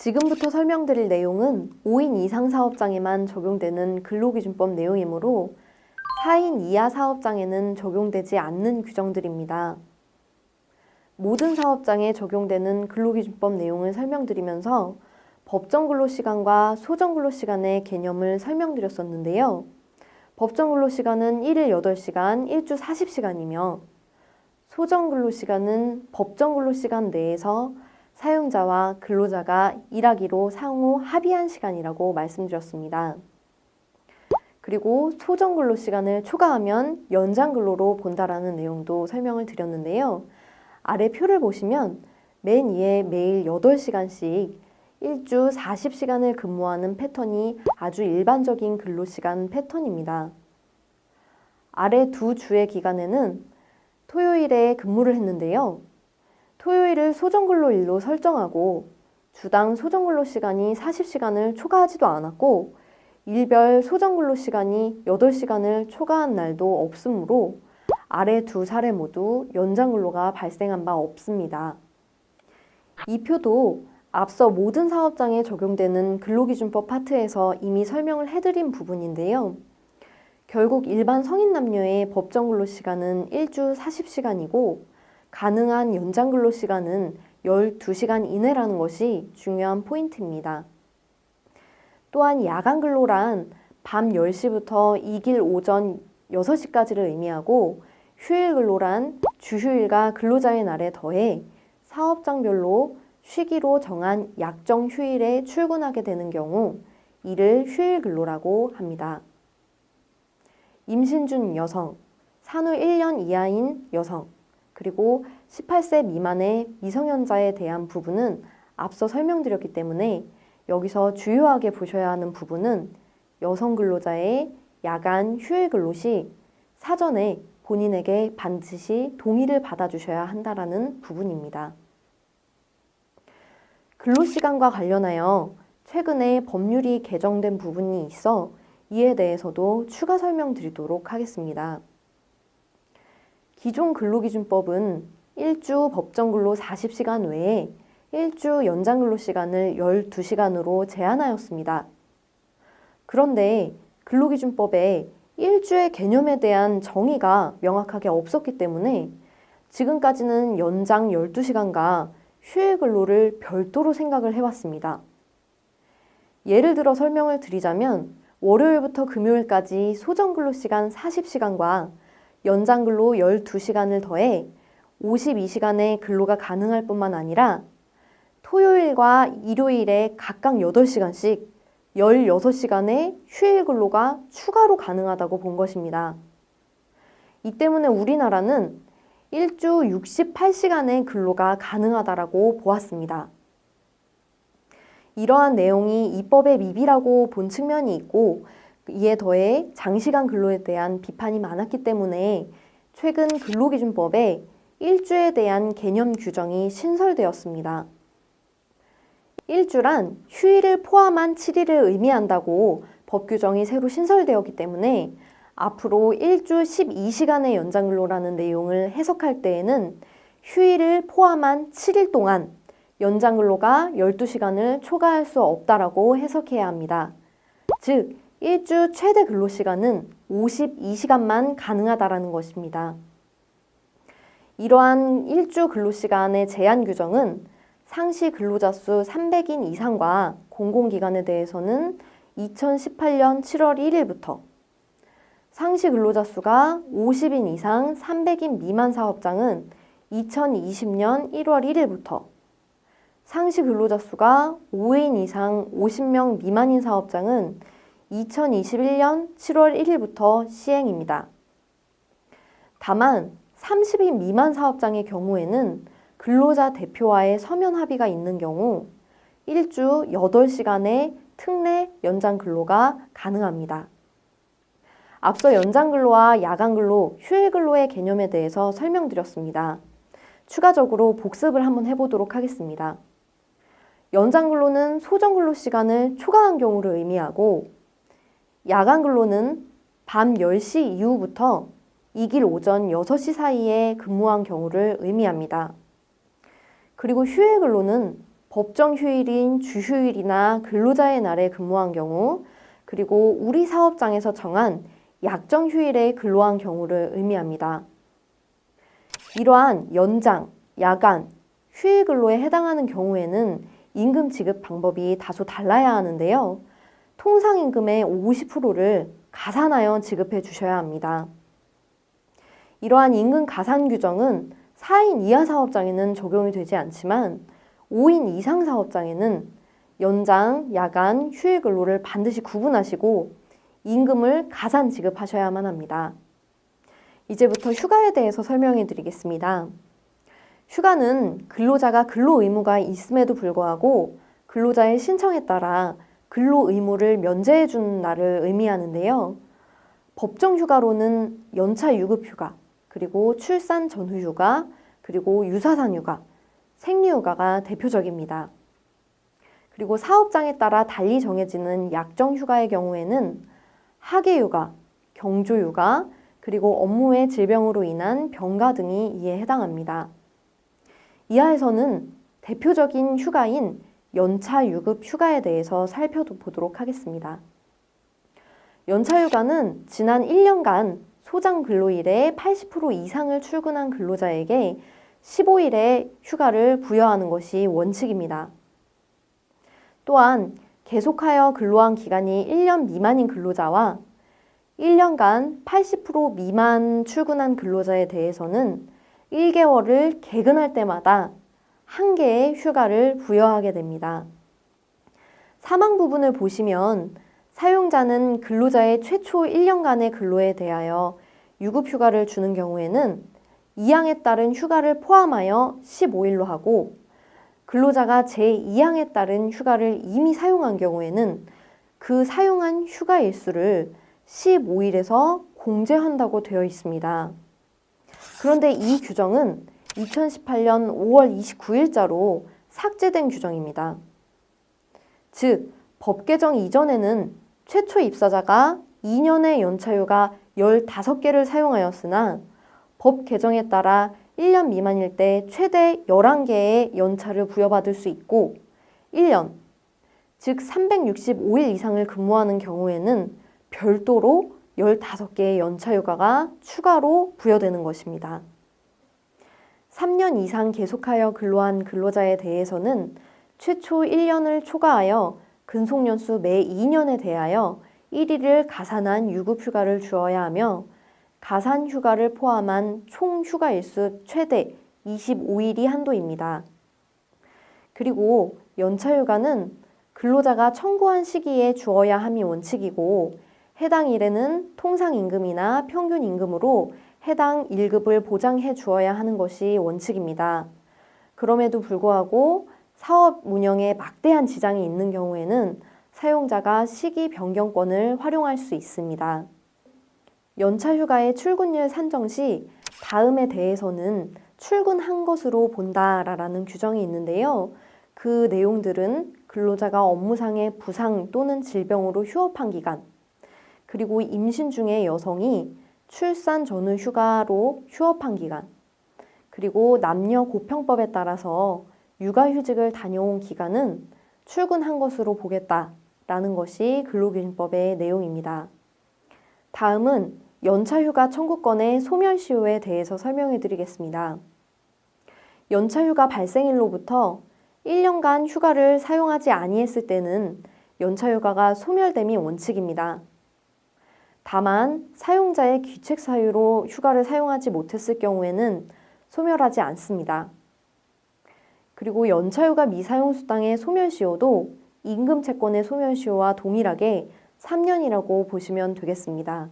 지금부터 설명드릴 내용은 5인 이상 사업장에만 적용되는 근로기준법 내용이므로 4인 이하 사업장에는 적용되지 않는 규정들입니다. 모든 사업장에 적용되는 근로기준법 내용을 설명드리면서 법정 근로시간과 소정 근로시간의 개념을 설명드렸었는데요. 법정 근로시간은 1일 8시간, 일주 40시간이며 소정 근로시간은 법정 근로시간 내에서 사용자와 근로자가 일하기로 상호 합의한 시간이라고 말씀드렸습니다. 그리고 소정 근로시간을 초과하면 연장 근로로 본다라는 내용도 설명을 드렸는데요. 아래 표를 보시면 맨 위에 매일 8시간씩 일주 40시간을 근무하는 패턴이 아주 일반적인 근로시간 패턴입니다. 아래 두 주의 기간에는 토요일에 근무를 했는데요. 토요일을 소정근로일로 설정하고 주당 소정근로시간이 40시간을 초과하지도 않았고 일별 소정근로시간이 8시간을 초과한 날도 없으므로 아래 두 사례 모두 연장근로가 발생한 바 없습니다. 이 표도 앞서 모든 사업장에 적용되는 근로기준법 파트에서 이미 설명을 해드린 부분인데요. 결국 일반 성인 남녀의 법정 근로시간은 일주 40시간이고 가능한 연장 근로시간은 12시간 이내라는 것이 중요한 포인트입니다. 또한 야간 근로란 밤 10시부터 이길 오전 6시까지를 의미하고 휴일 근로란 주휴일과 근로자의 날에 더해 사업장별로 쉬기로 정한 약정 휴일에 출근하게 되는 경우 이를 휴일 근로라고 합니다. 임신 중 여성, 산후 1년 이하인 여성, 그리고 18세 미만의 미성년자에 대한 부분은 앞서 설명드렸기 때문에 여기서 주요하게 보셔야 하는 부분은 여성 근로자의 야간 휴일 근로 시 사전에 본인에게 반드시 동의를 받아주셔야 한다는 부분입니다. 근로시간과 관련하여 최근에 법률이 개정된 부분이 있어 이에 대해서도 추가 설명드리도록 하겠습니다. 기존 근로기준법은 일주 법정근로 40시간 외에 일주 연장근로시간을 12시간으로 제한하였습니다. 그런데 근로기준법에 일주의 개념에 대한 정의가 명확하게 없었기 때문에 지금까지는 연장 12시간과 휴일 근로를 별도로 생각을 해왔습니다. 예를 들어 설명을 드리자면 월요일부터 금요일까지 소정근로시간 40시간과 연장근로 12시간을 더해 52시간의 근로가 가능할 뿐만 아니라 토요일과 일요일에 각각 8시간씩 16시간의 휴일 근로가 추가로 가능하다고 본 것입니다. 이 때문에 우리나라는 일주 68시간의 근로가 가능하다고 보았습니다. 이러한 내용이 입법의 미비라고 본 측면이 있고 이에 더해 장시간 근로에 대한 비판이 많았기 때문에 최근 근로기준법에 일주에 대한 개념 규정이 신설되었습니다. 일주란 휴일을 포함한 7일을 의미한다고 법 규정이 새로 신설되었기 때문에 앞으로 일주 12시간의 연장근로라는 내용을 해석할 때에는 휴일을 포함한 7일 동안 연장근로가 12시간을 초과할 수 없다라고 해석해야 합니다. 즉, 일주 최대 근로시간은 52시간만 가능하다라는 것입니다. 이러한 일주 근로시간의 제한 규정은 상시 근로자 수 300인 이상과 공공기관에 대해서는 2018년 7월 1일부터 상시 근로자 수가 50인 이상 300인 미만 사업장은 2020년 1월 1일부터 상시 근로자 수가 5인 이상 50명 미만인 사업장은 2021년 7월 1일부터 시행입니다. 다만 30인 미만 사업장의 경우에는 근로자 대표와의 서면 합의가 있는 경우 일주 8시간의 특례 연장 근로가 가능합니다. 앞서 연장 근로와 야간 근로, 휴일 근로의 개념에 대해서 설명드렸습니다. 추가적으로 복습을 한번 해보도록 하겠습니다. 연장 근로는 소정 근로 시간을 초과한 경우를 의미하고 야간 근로는 밤 10시 이후부터 이길 오전 6시 사이에 근무한 경우를 의미합니다. 그리고 휴일 근로는 법정 휴일인 주휴일이나 근로자의 날에 근무한 경우, 그리고 우리 사업장에서 정한 약정 휴일에 근로한 경우를 의미합니다. 이러한 연장, 야간, 휴일 근로에 해당하는 경우에는 임금 지급 방법이 다소 달라야 하는데요. 통상임금의 50%를 가산하여 지급해 주셔야 합니다. 이러한 임금 가산 규정은 4인 이하 사업장에는 적용이 되지 않지만 5인 이상 사업장에는 연장, 야간, 휴일 근로를 반드시 구분하시고 임금을 가산 지급하셔야만 합니다. 이제부터 휴가에 대해서 설명해 드리겠습니다. 휴가는 근로자가 근로 의무가 있음에도 불구하고 근로자의 신청에 따라 근로 의무를 면제해 주는 날을 의미하는데요. 법정 휴가로는 연차 유급 휴가, 그리고 출산 전후 휴가, 그리고 유사산 휴가, 생리 휴가가 대표적입니다. 그리고 사업장에 따라 달리 정해지는 약정 휴가의 경우에는 학예 휴가, 경조 휴가, 그리고 업무의 질병으로 인한 병가 등이 이에 해당합니다. 이하에서는 대표적인 휴가인 연차 유급 휴가에 대해서 살펴보도록 하겠습니다. 연차 휴가는 지난 1년간 소장 근로일의 80% 이상을 출근한 근로자에게 15일의 휴가를 부여하는 것이 원칙입니다. 또한 계속하여 근로한 기간이 1년 미만인 근로자와 1년간 80% 미만 출근한 근로자에 대해서는 1개월을 개근할 때마다 한 개의 휴가를 부여하게 됩니다. 사망 부분을 보시면 사용자는 근로자의 최초 1년간의 근로에 대하여 유급휴가를 주는 경우에는 2항에 따른 휴가를 포함하여 15일로 하고 근로자가 제2항에 따른 휴가를 이미 사용한 경우에는 그 사용한 휴가 일수를 15일에서 공제한다고 되어 있습니다. 그런데 이 규정은 2018년 5월 29일자로 삭제된 규정입니다. 즉, 법 개정 이전에는 최초 입사자가 2년의 연차휴가 15개를 사용하였으나 법 개정에 따라 1년 미만일 때 최대 11개의 연차를 부여받을 수 있고 1년, 즉 365일 이상을 근무하는 경우에는 별도로 15개의 연차휴가가 추가로 부여되는 것입니다. 3년 이상 계속하여 근로한 근로자에 대해서는 최초 1년을 초과하여 근속연수 매 2년에 대하여 1일을 가산한 유급휴가를 주어야 하며 가산휴가를 포함한 총 휴가일수 최대 25일이 한도입니다. 그리고 연차휴가는 근로자가 청구한 시기에 주어야 함이 원칙이고 해당 일에는 통상임금이나 평균임금으로 해당 1급을 보장해 주어야 하는 것이 원칙입니다. 그럼에도 불구하고 사업 운영에 막대한 지장이 있는 경우에는 사용자가 시기 변경권을 활용할 수 있습니다. 연차휴가의 출근일 산정 시 다음에 대해서는 출근한 것으로 본다라는 규정이 있는데요. 그 내용들은 근로자가 업무상의 부상 또는 질병으로 휴업한 기간, 그리고 임신 중의 여성이 출산 전후 휴가로 휴업한 기간, 그리고 남녀고평법에 따라서 육아휴직을 다녀온 기간은 출근한 것으로 보겠다라는 것이 근로기준법의 내용입니다. 다음은 연차휴가 청구권의 소멸시효에 대해서 설명해 드리겠습니다. 연차휴가 발생일로부터 1년간 휴가를 사용하지 아니했을 때는 연차휴가가 소멸됨이 원칙입니다. 다만 사용자의 귀책 사유로 휴가를 사용하지 못했을 경우에는 소멸하지 않습니다. 그리고 연차휴가 미사용 수당의 소멸시효도 임금채권의 소멸시효와 동일하게 3년이라고 보시면 되겠습니다.